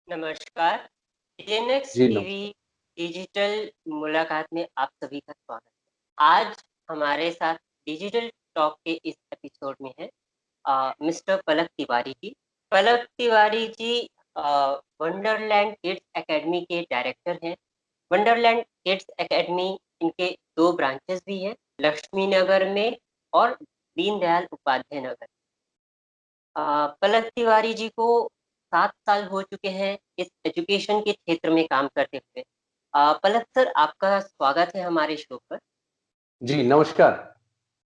नमस्कार। डीएनएक्स जी TV digital मुलाकात में आप सभी का स्वागत है। आज हमारे साथ डिजिटल टॉक के इस एपिसोड में है मिस्टर पलक तिवारी जी। पलक Tiwari ji Wonderland kids academy के डायरेक्टर हैं। वंडरलैंड किड्स एकेडमी इनके 2 ब्रांचेस भी हैं, लक्ष्मी नगर में और दीनदयाल उपाध्याय नगर। पलक तिवारी जी को 7 साल हो चुके हैं इस एजुकेशन के क्षेत्र में काम करते हुए। पलक सर, आपका स्वागत है हमारे शो पर। जी नमस्कार।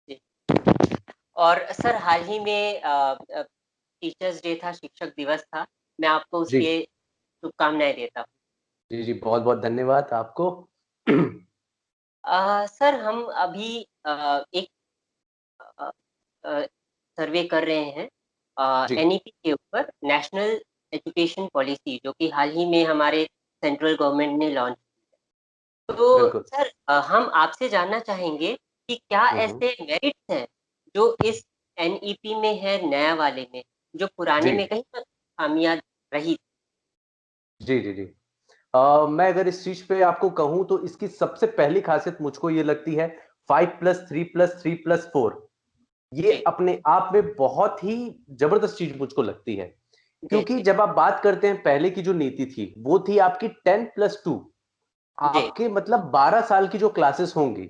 जी। और सर, हाल ही में टीचर्स डे था, शिक्षक दिवस था। मैं आपको जी उसके शुभकामनाएं देता हूँ। जी जी बहुत बहुत धन्यवाद आपको। सर, हम अभी एक अ, अ, सर्वे कर रहे हैं जी एनईपी के ऊपर, नेशनल एजुकेशन पॉलिसी, जो कि हाल ही में हमारे सेंट्रल गवर्नमेंट ने लॉन्च। तो बिल्कुल। सर, हम आपसे जानना चाहेंगे कि क्या हम्म। ऐसे मेरिट्स हैं जो इस एनईपी में है, नया वाले में, जो पुराने जी में कहीं पर खामियां रही। जी जी जी मैं अगर इस चीज पे आपको कहूं तो इसकी सबसे पहली खासियत मुझको ये लगती है 5+3+3+4। ये जी अपने आप में बहुत ही जबरदस्त चीज मुझको लगती है, जी क्योंकि जी जब आप बात करते हैं पहले की जो नीति थी वो थी आपकी 10+2। जी आपके मतलब 12 साल की जो क्लासेस होंगी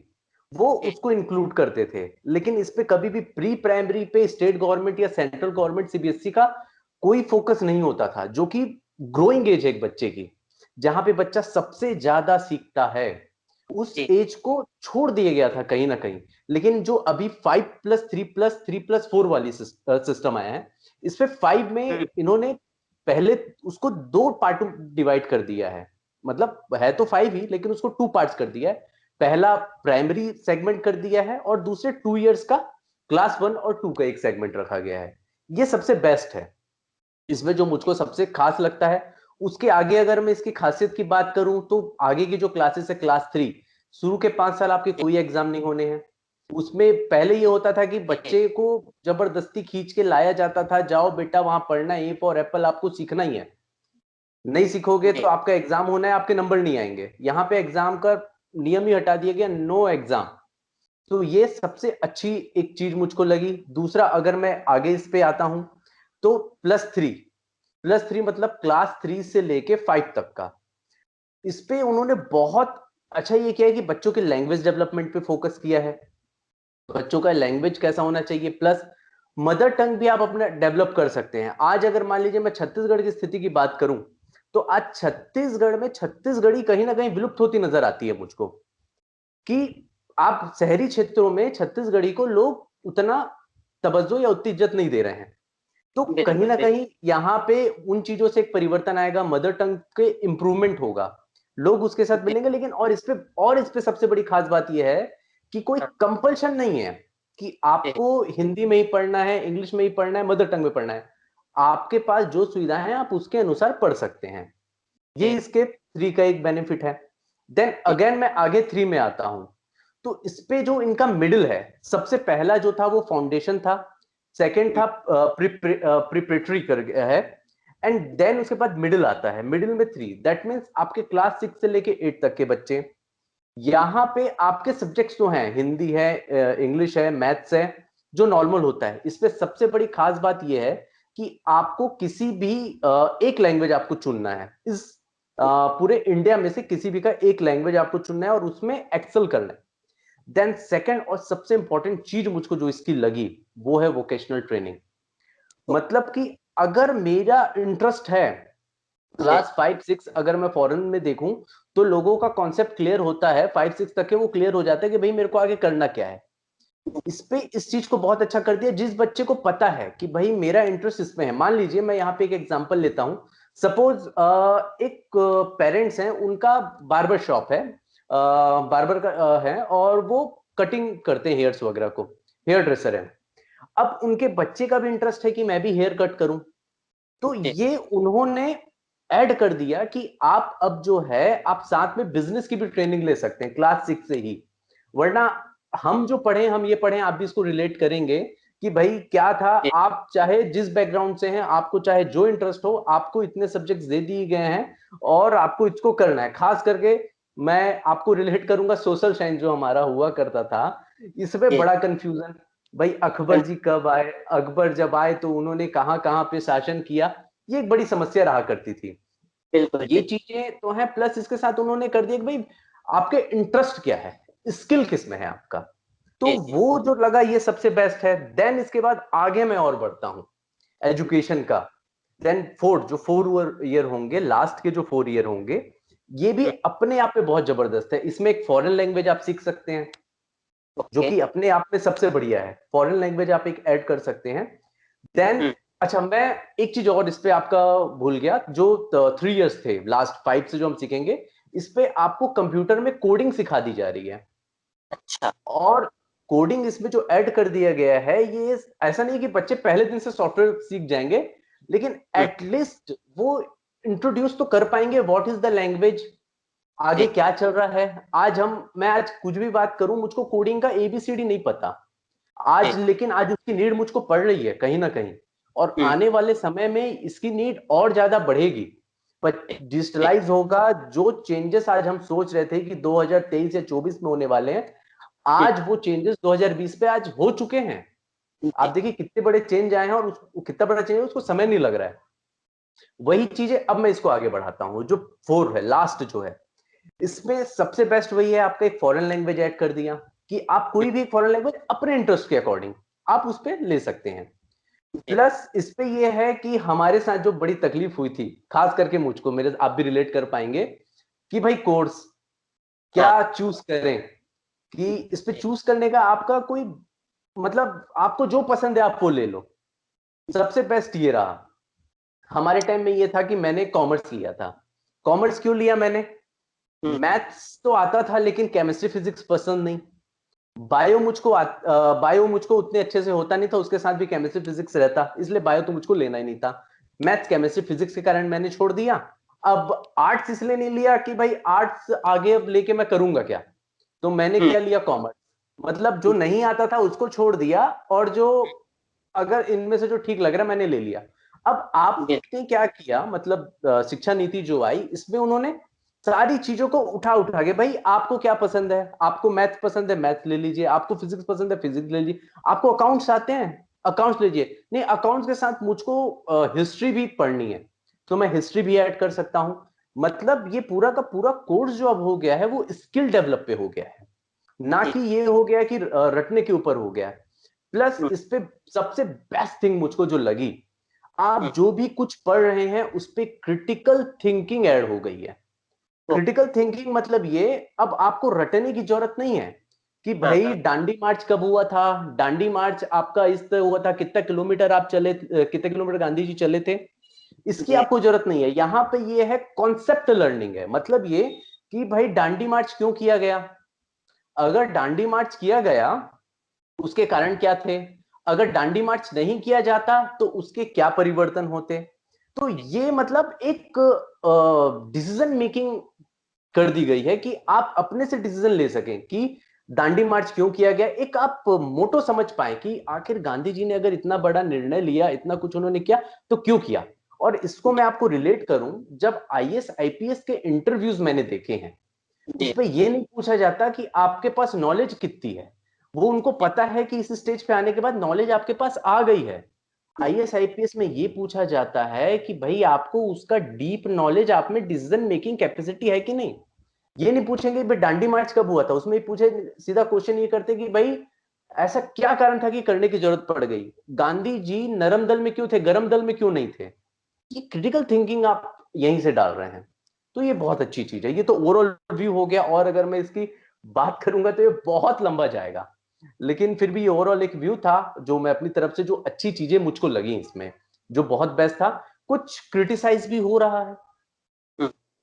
वो जी उसको इंक्लूड करते थे, लेकिन इस पे कभी भी प्री प्राइमरी पे स्टेट गवर्नमेंट या सेंट्रल गवर्नमेंट सीबीएसई का कोई फोकस नहीं होता था, जो कि ग्रोइंग एज है एक बच्चे की, जहां पे बच्चा सबसे ज्यादा सीखता है। उस जी एज को छोड़ दिया गया था कहीं ना कहीं। लेकिन जो अभी 5+3+3+4 वाली सिस्टम आया है, इसमें 5 में हम्म, इन्होंने पहले उसको 2 पार्टों डिवाइड कर दिया है। मतलब है तो 5 ही, लेकिन उसको 2 पार्ट्स कर दिया है। पहला प्राइमरी सेगमेंट कर दिया है और दूसरे 2 इयर्स का क्लास 1 और 2 का एक सेगमेंट रखा गया है। ये सबसे बेस्ट है इसमें, जो मुझको सबसे खास लगता है। उसके आगे अगर मैं इसकी खासियत की बात करूं तो आगे की जो क्लासेस है क्लास 3, शुरू के 5 साल आपके जी कोई एग्जाम नहीं होने हैं। उसमें पहले ये होता था कि जी बच्चे को जबरदस्ती खींच के लाया जाता था, जाओ बेटा वहां पढ़ना है, ए फॉर एप्पल आपको सीखना ही है। नहीं सीखोगे तो जी आपका एग्जाम होना है, आपके नंबर नहीं आएंगे। यहाँ पे एग्जाम का नियम ही हटा दिया गया, नो एग्जाम। तो ये सबसे अच्छी एक चीज मुझको लगी। दूसरा, अगर मैं आगे इस पे आता हूं तो प्लस थ्री मतलब क्लास 3 से लेके 5 तक का, इस पे उन्होंने बहुत अच्छा ये किया है कि बच्चों के लैंग्वेज डेवलपमेंट पे फोकस किया है। बच्चों का लैंग्वेज कैसा होना चाहिए, प्लस मदर टंग भी आप अपना डेवलप कर सकते हैं। आज अगर मान लीजिए मैं छत्तीसगढ़ की स्थिति की बात करूं तो आज छत्तीसगढ़ में छत्तीसगढ़ी कहीं ना कहीं विलुप्त होती नजर आती है मुझको, कि आप शहरी क्षेत्रों में छत्तीसगढ़ी को लोग उतना तवज्जो या उतनी इज्जत नहीं दे रहे हैं। तो कहीं बिल्कुल ना बिल्कुल। कहीं यहाँ पे उन चीजों से एक परिवर्तन आएगा, मदर टंग के इंप्रूवमेंट होगा, लोग उसके साथ जी मिलेंगे। लेकिन और इस पे सबसे बड़ी खास बात यह है कि कोई हाँ, कंपल्शन नहीं है कि जी आपको हिंदी में ही पढ़ना है, इंग्लिश में ही पढ़ना है, मदर टंग में पढ़ना है। आपके पास जो सुविधाएं हैं आप उसके अनुसार पढ़ सकते हैं। ये जी इसके 3 का एक बेनिफिट है। देन जी अगेन मैं आगे 3 में आता हूं तो इस पे जो इनका मिडिल है, सबसे पहला जो था वो फाउंडेशन था, सेकंड हम्म, था प्रिपरेटरी कर है, एंड देन उसके बाद मिडिल आता है। मिडिल में 3, दैट मींस आपके क्लास 6 से लेके 8 तक के बच्चे। यहां पे आपके सब्जेक्ट्स जो हैं, हिंदी है, इंग्लिश है, मैथ्स है, जो नॉर्मल होता है। इस पे सबसे बड़ी खास बात यह है कि आपको किसी भी एक लैंग्वेज आपको चुनना है। इस पूरे इंडिया में से किसी भी का एक लैंग्वेज आपको चुनना है और उसमें एक्सेल करना है। देन सेकंड और सबसे इंपॉर्टेंट चीज मुझको जो इसकी लगी वो है वोकेशनल ट्रेनिंग। मतलब कि अगर मेरा इंटरेस्ट है जी क्लास 5 6, अगर मैं फॉरेन में देखूं तो लोगों का कॉन्सेप्ट क्लियर होता है, 5 6 तक के वो क्लियर हो जाता है कि भाई मेरे को आगे करना क्या है। इस पे इस चीज को बहुत अच्छा कर दिया। जिस बच्चे को पता है कि भाई मेरा इंटरेस्ट इसमें है, मान लीजिए मैं यहाँ पे एक एग्जांपल लेता हूँ। सपोज एक पेरेंट्स हैं, उनका बार्बर शॉप है, बार्बर का है, और वो कटिंग करते हैं हेयर्स वगैरह को, हेयर ड्रेसर है। अब उनके बच्चे का भी इंटरेस्ट है कि मैं भी हेयर कट करूं, तो जी ये उन्होंने ऐड कर दिया कि आप अब जो है आप साथ में बिजनेस की भी ट्रेनिंग ले सकते हैं क्लास 6 से ही। वरना हम जो पढ़े, हम ये पढ़े, आप भी इसको रिलेट करेंगे कि भाई क्या था, आप चाहे जिस बैकग्राउंड से हैं, आपको चाहे जो इंटरेस्ट हो, आपको इतने सब्जेक्ट्स दे दिए गए हैं और आपको इसको करना है। खास करके मैं आपको रिलेट करूंगा सोशल साइंस जो हमारा हुआ करता था, इसमें बड़ा कंफ्यूजन। भाई अकबर जी कब आए, अकबर जब आए तो उन्होंने कहां कहां पे शासन किया, ये एक बड़ी समस्या रहा करती थी। बिल्कुल ये बिल्कुल। चीजें तो हैं, प्लस इसके साथ उन्होंने कर दिया कि भाई आपके इंटरेस्ट क्या है, स्किल किस में है आपका। तो जी जी। वो जो लगा ये सबसे बेस्ट है। देन इसके बाद आगे मैं और बढ़ता हूं एजुकेशन का। देन फोर्थ जो 4 ईयर होंगे, लास्ट के जो 4 ईयर होंगे, ये भी अपने आप में बहुत जबरदस्त है। इसमें एक फॉरेन लैंग्वेज आप सीख सकते हैं, जो ओके। कि अपने आप में सबसे बढ़िया है। फॉरेन लैंग्वेज आप एक ऐड कर सकते हैं। देन अच्छा, मैं एक चीज और इस पे आपका भूल गया, जो 3 ईयर्स थे, लास्ट 5 से जो हम सीखेंगे, इस पे आपको कंप्यूटर में कोडिंग सिखा दी जा रही है। अच्छा। और कोडिंग इसमें जो ऐड कर दिया गया है, ये ऐसा नहीं कि बच्चे पहले दिन से सॉफ्टवेयर सीख जाएंगे, लेकिन एटलीस्ट वो इंट्रोड्यूस तो कर पाएंगे व्हाट इज द लैंग्वेज, आगे क्या चल रहा है। मैं आज कुछ भी बात करूं, मुझको कोडिंग का एबीसीडी नहीं पता आज, लेकिन आज उसकी नीड मुझको पड़ रही है कहीं ना कहीं, और आने वाले समय में इसकी नीड और ज्यादा बढ़ेगी। पर डिजिटलाइज होगा, जो चेंजेस आज हम सोच रहे थे कि 2023 या 24 में होने वाले हैं, आज वो चेंजेस 2020 पे आज हो चुके हैं। आप देखिए कितने बड़े चेंज आए हैं, और कितना बड़ा चेंज है उसको समय नहीं लग रहा है। वही चीजें अब मैं इसको आगे बढ़ाता हूं, जो 4 है, लास्ट जो है, इसमें सबसे बेस्ट वही है, आपका एक फॉरेन लैंग्वेज ऐड कर दिया कि आप कोई भी एक फॉरेन लैंग्वेज अपने इंटरेस्ट के अकॉर्डिंग आप उस पर ले सकते हैं। प्लस इस पे ये है कि हमारे साथ जो बड़ी तकलीफ हुई थी, खास करके मुझको, मेरे आप भी रिलेट कर पाएंगे, कि भाई कोर्स क्या हाँ। चूज करें, कि इस पे चूज करने का आपका कोई मतलब, आपको जो पसंद है आप वो ले लो। सबसे बेस्ट ये रहा हमारे टाइम में, ये था कि मैंने कॉमर्स लिया था। कॉमर्स क्यों लिया मैंने, मैथ्स तो आता था लेकिन केमिस्ट्री फिजिक्स पसंद नहीं। बायो मुझको उतने अच्छे से होता नहीं था, उसके साथ भी केमिस्ट्री फिजिक्स रहता, इसलिए बायो तो मुझको लेना ही नहीं था। मैथ्स केमिस्ट्री फिजिक्स के कारण मैंने छोड़ दिया। अब आर्ट्स इसलिए नहीं लिया कि भाई आर्ट्स आगे अब लेके मैं करूंगा क्या, तो मैंने क्या लिया, कॉमर्स। मतलब जो नहीं आता था उसको छोड़ दिया, और जो अगर इनमें से जो ठीक लग रहा है मैंने ले लिया। अब आपने क्या किया, मतलब शिक्षा नीति जो आई, इसमें उन्होंने सारी चीजों को उठा उठा के, भाई आपको क्या पसंद है, आपको मैथ पसंद है मैथ ले लीजिए, आपको फिजिक्स पसंद है फिजिक्स ले लीजिए, आपको अकाउंट्स आते हैं अकाउंट्स लीजिए, नहीं अकाउंट्स के साथ मुझको हिस्ट्री भी पढ़नी है तो मैं हिस्ट्री भी ऐड कर सकता हूं। मतलब ये पूरा का पूरा कोर्स जो अब हो गया है, वो स्किल डेवलप पे हो गया है, ना कि ये हो गया कि रटने के ऊपर हो गया है। प्लस इस पे सबसे बेस्ट थिंग मुझको जो लगी, आप जो भी कुछ पढ़ रहे हैं उस पे क्रिटिकल थिंकिंग ऐड हो गई है। क्रिटिकल थिंकिंग मतलब ये, अब आपको रटने की जरूरत नहीं है कि भाई दांडी मार्च कब हुआ था, दांडी मार्च आपका इस तरह हुआ था, कितना किलोमीटर आप चले, कितने किलोमीटर गांधी जी चले थे, इसकी आपको जरूरत नहीं है। यहां पे ये है कॉन्सेप्ट लर्निंग है। मतलब ये कि भाई दांडी मार्च क्यों किया गया, अगर दांडी मार्च किया गया उसके कारण क्या थे, अगर दांडी मार्च नहीं किया जाता तो उसके क्या परिवर्तन होते। तो ये मतलब एक डिसीजन मेकिंग कर दी गई है कि आप अपने से डिसीजन ले सकें कि दांडी मार्च क्यों किया गया, एक आप मोटो समझ पाए कि आखिर गांधी जी ने अगर इतना बड़ा निर्णय लिया, इतना कुछ उन्होंने किया, तो क्यों किया। और इसको मैं आपको रिलेट करूं, जब आईएएस आईपीएस के इंटरव्यूज मैंने देखे हैं, उसमें यह नहीं पूछा जाता कि आपके पास नॉलेज कितनी है, वो उनको पता है कि इस स्टेज पे आने के बाद नॉलेज आपके पास आ गई है। आईएएस आईपीएस में ये पूछा जाता है कि भाई आपको उसका डीप नॉलेज, आप में डिसीजन मेकिंग कैपेसिटी है कि नहीं। ये नहीं पूछेंगे भाई दांडी मार्च कब हुआ था, उसमें पूछे सीधा क्वेश्चन ये करते कि भाई ऐसा क्या कारण था कि करने की जरूरत पड़ गई, गांधी जी नरम दल में क्यों थे, गरम दल में क्यों नहीं थे। ये क्रिटिकल थिंकिंग आप यहीं से डाल रहे हैं, तो ये बहुत अच्छी चीज है। ये तो ओवरऑल व्यू हो गया, और अगर मैं इसकी बात करूंगा तो ये बहुत लंबा जाएगा, लेकिन फिर भी ये ओवरऑल एक व्यू था जो मैं अपनी तरफ से, जो अच्छी चीजें मुझको लगी इसमें, जो बहुत बेस्ट था। कुछ क्रिटिसाइज भी हो रहा है,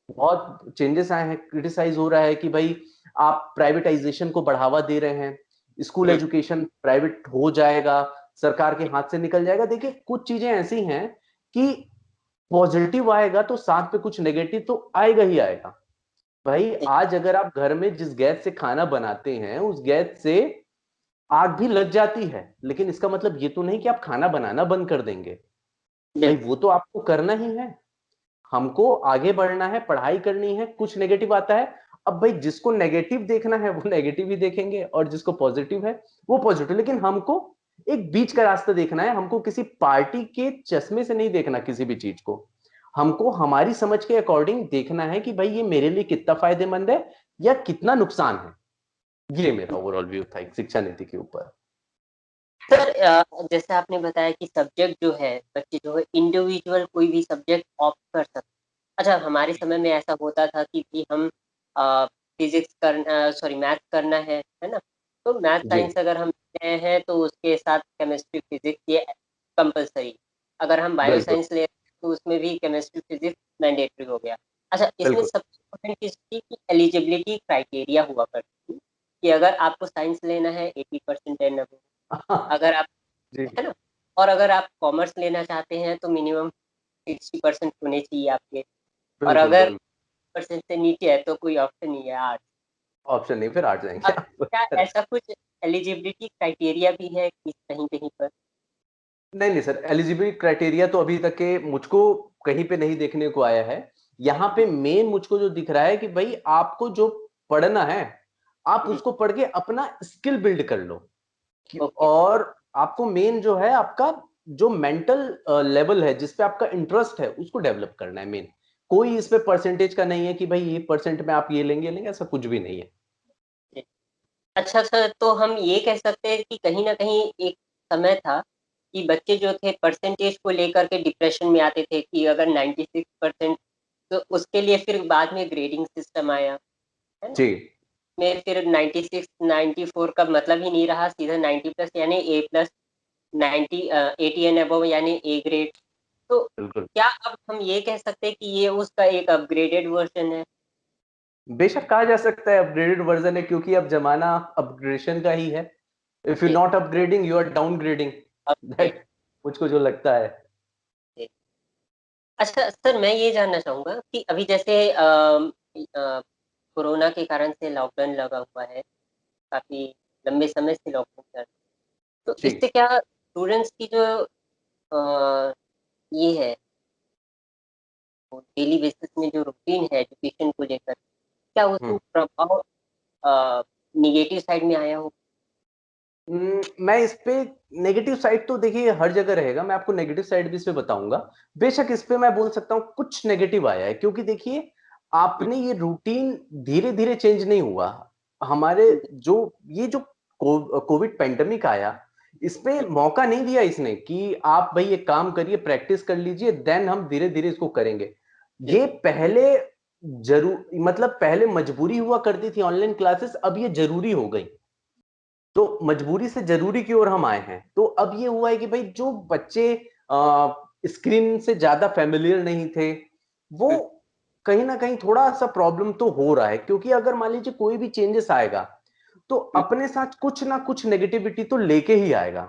बहुत चेंजेस आए हैं, क्रिटिसाइज हो रहा है कि भाई आप प्राइवेटाइजेशन को बढ़ावा दे रहे हैं, स्कूल एजुकेशन प्राइवेट हो जाएगा, सरकार के हाथ से निकल जाएगा। देखिए कुछ चीजें ऐसी हैं कि पॉजिटिव आएगा तो साथ पे कुछ नेगेटिव तो आएगा ही आएगा। भाई आज अगर आप घर में जिस गैस से खाना बनाते हैं, उस गैस से आग भी लग जाती है, लेकिन इसका मतलब ये तो नहीं कि आप खाना बनाना बंद कर देंगे। भाई बिल्कुल। वो तो आपको करना ही है, हमको आगे बढ़ना है, पढ़ाई करनी है। कुछ नेगेटिव आता है, अब भाई जिसको नेगेटिव देखना है वो नेगेटिव ही देखेंगे, और जिसको पॉजिटिव है वो पॉजिटिव। लेकिन हमको एक बीच का रास्ता देखना है, हमको किसी पार्टी के चश्मे से नहीं देखना किसी भी चीज को। हमको हमारी समझ के अकॉर्डिंग देखना है कि भाई ये मेरे लिए कितना फायदेमंद है या कितना नुकसान है। ये मेरा ओवरऑल व्यू था एक शिक्षा नीति के ऊपर। सर जैसे आपने बताया कि सब्जेक्ट जो है, बच्चे जो है इंडिविजुअल कोई भी सब्जेक्ट ऑप्ट कर सकते। अच्छा, हमारे समय में ऐसा होता था कि भी हम फिजिक्स करना, सॉरी मैथ करना है ना? तो मैथ जी साइंस अगर हम ले रहे हैं तो उसके साथ केमिस्ट्री फिजिक्स ये कंपलसरी। अगर हम बायो बिल्कुल साइंस ले रहे हैं तो उसमें भी केमिस्ट्री फिजिक्स मैंडेटरी हो गया। अच्छा, इसमें बिल्कुल। सबसे इम्पोर्टेंट चीज़ थी कि एलिजिबिलिटी क्राइटेरिया हुआ करती थी कि अगर आपको साइंस लेना है 80% एंड अबव, अगर आप, जी है ना? और अगर आप कॉमर्स लेना चाहते हैं तो मिनिमम 60% होने चाहिए आपके। और बिल्कुल अगर बिल्कुल। परसेंट से नीचे है तो कोई ऑप्शन नहीं है आर्ट्स। ऑप्शन नहीं, फिर आ जाएंगे अब आप। क्या ऐसा कुछ एलिजिबिलिटी क्राइटेरिया भी है कि कहीं-कहीं पर? नहीं नहीं सर, एलिजिबिलिटी क्राइटेरिया तो अभी तक के मुझको कहीं पे नहीं देखने को आया है। यहाँ पे मेन मुझको जो दिख रहा है कि भाई आपको जो पढ़ना है, आप हुँ, उसको पढ़ के अपना स्किल बिल्ड कर लो। ओके, और आपको मेन जो है आपका जो मेंटल लेवल है, जिसपे आपका इंटरेस्ट है, उसको डेवलप करना है मेन। कोई इस पे परसेंटेज का नहीं है कि भाई ये परसेंट में आप ये लेंगे, ऐसा कुछ भी नहीं है। जी। अच्छा सर, तो हम ये कह सकते हैं कि कहीं न कहीं एक समय था कि बच्चे जो थे परसेंटेज को लेकर के डिप्रेशन में आते थे कि अगर 96% तो उसके लिए फिर बाद में ग्रेडिंग सिस्टम आया, है ना? जी में फिर 96 94 का मतलब ही नहीं रहा, सीधा 90 प्लस यानी ए प्लस, 80 एंड अबव यानी ए ग्रेड। तो बिल्कुल। क्या अब हम ये कह सकते हैं कि ये उसका एक अपग्रेडेड वर्ज़न है? बेशक कहा जा सकता है अपग्रेडेड वर्जन है, क्योंकि अब जमाना अपग्रेडेशन का ही है। इफ यू जी, not upgrading you are downgrading. Upgrade. That मुझको जो लगता है। जी। अच्छा सर, मैं ये जानना चाहूँगा कि अभी जैसे कोरोना के कारण से लॉकडाउन लगा हुआ है, काफ़ी लंबे समय से लॉकडाउन चल रहा है। तो जी इससे क्या स्टूडेंट्स की जो ये है, डेली बेसिस में जो रूटीन है एजुकेशन को लेकर, क्या उसमें हम्म। प्रभाव नेगेटिव साइड में आया हो? मैं इस पे नेगेटिव साइड तो देखिए हर जगह रहेगा, मैं आपको नेगेटिव साइड भी इस पे बताऊंगा। बेशक इस पे मैं बोल सकता हूँ कुछ नेगेटिव आया है, क्योंकि देखिए हुँ, आपने ये रूटीन धीरे धीरे चेंज नहीं हुआ। हमारे हुँ, जो ये जो कोविड पेंडेमिक आया, इस पे हुँ, मौका नहीं दिया इसने कि आप भाई एक काम करिए, प्रैक्टिस कर लीजिए, देन हम धीरे धीरे इसको करेंगे। ये बिल्कुल, पहले जरूर मतलब पहले मजबूरी हुआ करती थी ऑनलाइन क्लासेस, अब ये जरूरी हो गई। तो मजबूरी से जरूरी की ओर हम आए हैं। तो अब ये हुआ है कि भाई जो बच्चे स्क्रीन से ज्यादा फेमिलियर नहीं थे, वो हुँ, कहीं ना कहीं थोड़ा सा प्रॉब्लम तो हो रहा है, क्योंकि अगर मान लीजिए कोई भी चेंजेस आएगा तो हुँ, अपने साथ कुछ ना कुछ नेगेटिविटी तो लेके ही आएगा।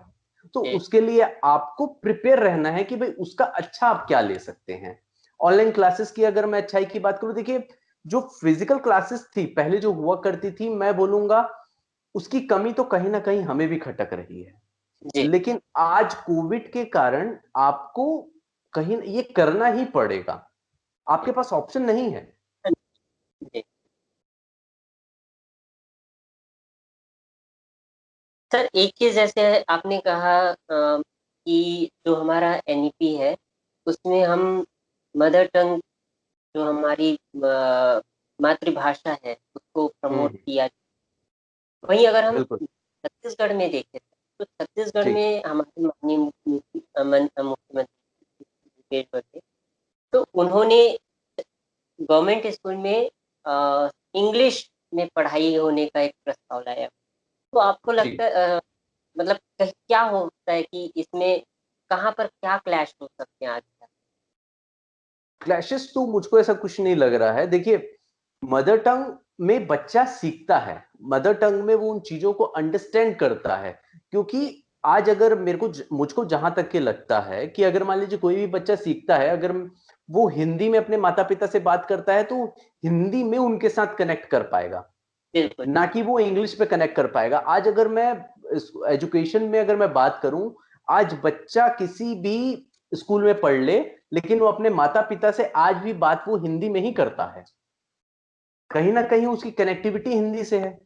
तो जी, उसके लिए आपको प्रिपेयर रहना है कि भाई उसका अच्छा आप क्या ले सकते हैं। ऑनलाइन क्लासेस की अगर मैं अच्छाई की बात करूं, देखिए जो फिजिकल क्लासेस थी पहले जो हुआ करती थी, मैं बोलूंगा उसकी कमी तो कहीं ना कहीं हमें भी खटक रही है। जी, लेकिन आज कोविड के कारण आपको कहीं ये करना ही पड़ेगा, हुँ, आपके पास ऑप्शन नहीं है। हाँ जी। सर, एक चीज़ जैसे आपने कहा कि जो हमारा एनईपी है, उसमें हम मदर टंग जो हमारी मातृभाषा है, उसको प्रमोट हम्म। किया। वहीं अगर हम बिल्कुल। छत्तीसगढ़ में देखें, तो छत्तीसगढ़ जी में हमारे माननीय मुख्यमंत्री भूपेश बघेल, तो उन्होंने गवर्नमेंट स्कूल में इंग्लिश में पढ़ाई होने का एक प्रस्ताव लाया। तो आपको जी। लगता है मतलब क्या होता है कि इसमें कहाँ पर क्या क्लैश हो सकते हैं आज तक? क्लैशेस तो मुझको ऐसा कुछ नहीं लग रहा है। देखिए मदर टंग में बच्चा सीखता है, मदर टंग में वो उन चीजों को अंडरस्टैंड करता है। क्योंकि जी, आज अगर मुझको जहां तक के लगता है कि अगर मान लीजिए कोई भी बच्चा सीखता है, अगर वो हिंदी में अपने माता पिता से बात करता है तो हिंदी में उनके साथ कनेक्ट कर पाएगा, बिल्कुल। ना कि वो इंग्लिश पे कनेक्ट कर पाएगा। आज अगर मैं एजुकेशन में अगर मैं बात करूं, आज बच्चा किसी भी स्कूल में पढ़ ले, लेकिन वो अपने माता पिता से आज भी बात वो हिंदी में ही करता है। कहीं ना कहीं उसकी कनेक्टिविटी हिंदी से है।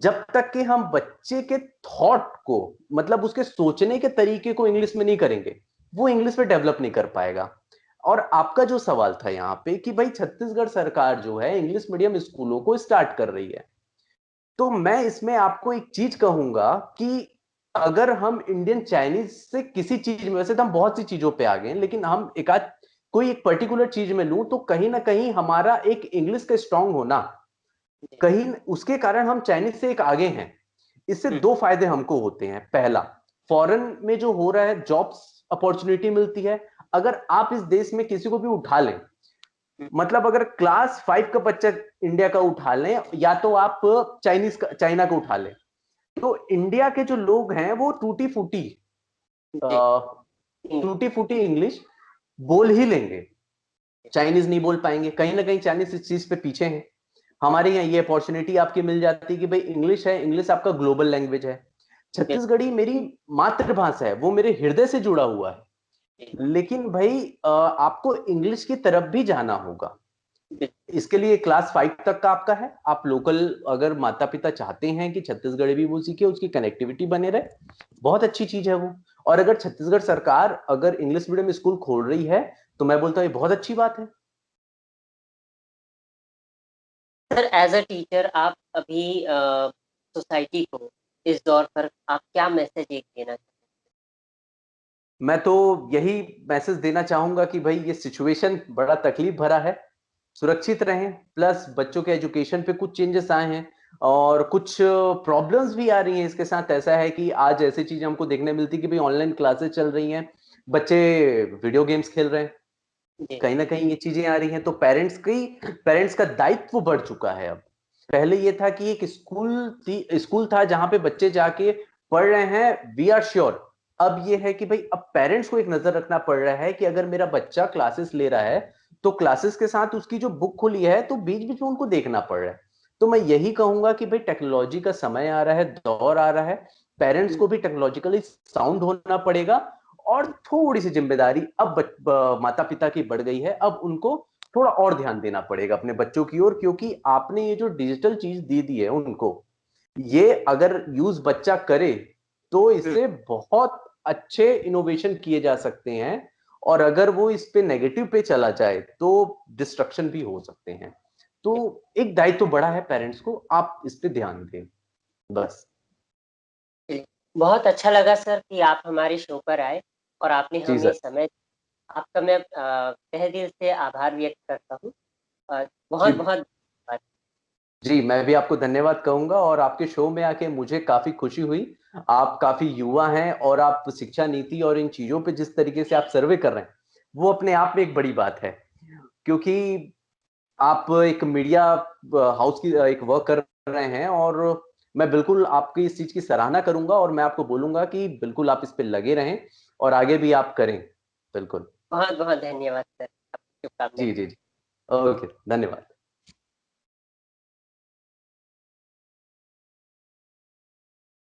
जब तक कि हम बच्चे के थॉट को, मतलब उसके सोचने के तरीके को इंग्लिश में नहीं करेंगे, वो इंग्लिश में डेवलप नहीं कर पाएगा। और आपका जो सवाल था यहाँ पे कि भाई छत्तीसगढ़ सरकार जो है इंग्लिश मीडियम स्कूलों को स्टार्ट कर रही है, तो मैं इसमें आपको एक चीज कहूंगा कि अगर हम इंडियन चाइनीज से किसी चीज में, वैसे तो हम बहुत सी चीजों पे आ गए हैं, लेकिन हम एक आध कोई एक पर्टिकुलर चीज में लूं तो कहीं ना कहीं हमारा एक इंग्लिश का स्ट्रांग होना, कहीं उसके कारण हम चाइनीज से एक आगे हैं। इससे दो फायदे हमको होते हैं। पहला, फॉरेन में जो हो रहा है जॉब्स अपॉर्चुनिटी मिलती है। अगर आप इस देश में किसी को भी उठा लें, मतलब अगर क्लास 5 का बच्चा इंडिया का उठा लें या तो आप चाइना का उठा लें, तो इंडिया के जो लोग हैं वो टूटी फूटी इंग्लिश बोल ही लेंगे, चाइनीज नहीं बोल पाएंगे। कहीं ना कहीं चाइनीज इस चीज पे पीछे हैं। हमारे यहाँ ये अपॉर्चुनिटी आपकी मिल जाती है कि भाई इंग्लिश है, इंग्लिश आपका ग्लोबल लैंग्वेज है। छत्तीसगढ़ी मेरी मातृभाषा है, वो मेरे हृदय से जुड़ा हुआ है। लेकिन भाई आपको इंग्लिश की तरफ भी जाना होगा। इसके लिए क्लास 5 तक का आपका है। आप लोकल, अगर माता पिता चाहते हैं कि छत्तीसगढ़ी भी वो सीखे, उसकी कनेक्टिविटी बने रहे, बहुत अच्छी चीज है वो। और अगर छत्तीसगढ़ सरकार अगर इंग्लिश मीडियम स्कूल खोल रही है तो मैं बोलता हूँ ये बहुत अच्छी बात है। सर, एज अ टीचर आप अभी सोसाइटी को इस दौर पर आप क्या मैसेज एक देना चाहते मैं तो यही मैसेज देना चाहूंगा कि भाई ये सिचुएशन बड़ा तकलीफ भरा है, सुरक्षित रहें। प्लस बच्चों के एजुकेशन पे कुछ चेंजेस आए हैं और कुछ प्रॉब्लम्स भी आ रही हैं इसके साथ। ऐसा है कि आज ऐसी चीजें हमको देखने मिलती कि भाई ऑनलाइन क्लासेस चल रही हैं, बच्चे वीडियो गेम्स खेल रहे हैं, हैं? कहीं ना कहीं ये चीजें आ रही हैं। तो पेरेंट्स का दायित्व बढ़ चुका है अब। पहले ये था कि एक स्कूल था जहां पे बच्चे जाके पढ़ रहे हैं, वी आर श्योर। अब ये है कि भाई अब पेरेंट्स को एक नजर रखना पड़ रहा है कि अगर मेरा बच्चा क्लासेस ले रहा है तो क्लासेस के साथ उसकी जो बुक खुली है तो बीच बीच में उनको देखना पड़ रहा है। तो मैं यही कहूंगा कि भाई टेक्नोलॉजी का समय आ रहा है, दौर आ रहा है, पेरेंट्स को भी टेक्नोलॉजिकली साउंड होना पड़ेगा। और थोड़ी सी जिम्मेदारी अब माता पिता की बढ़ गई है। अब उनको थोड़ा और ध्यान देना पड़ेगा अपने बच्चों की ओर, क्योंकि आपने ये जो डिजिटल चीज दे दी है उनको, ये अगर यूज बच्चा करे तो इससे बहुत अच्छे इनोवेशन किए जा सकते हैं। और अगर वो इस पे नेगेटिव पे चला जाए तो डिस्ट्रक्शन भी हो सकते हैं। तो एक दायित्व तो बड़ा है पेरेंट्स को, आप इस पे ध्यान दें बस। बहुत अच्छा लगा सर कि आप हमारे शो पर आए और आपने जी हमें सर। समय, आपका मैं तहे दिल से आभार व्यक्त करता हूँ। जी बहुत बहुत धन्यवाद। जी, मैं भी आपको धन्यवाद कहूंगा और आपके शो में आके मुझे काफी खुशी हुई। आप काफी युवा हैं और आप शिक्षा नीति और इन चीजों पे जिस तरीके से आप सर्वे कर रहे हैं वो अपने आप में एक बड़ी बात है। क्योंकि आप एक मीडिया हाउस की एक वर्क कर रहे हैं और मैं बिल्कुल आपकी इस चीज की सराहना करूंगा और मैं आपको बोलूंगा कि बिल्कुल आप इस पे लगे रहें और आगे भी आप करें। बिल्कुल। बहुत बहुत धन्यवाद सर, आपकी शुभकामनाएं। जी जी जी। ओके, धन्यवाद।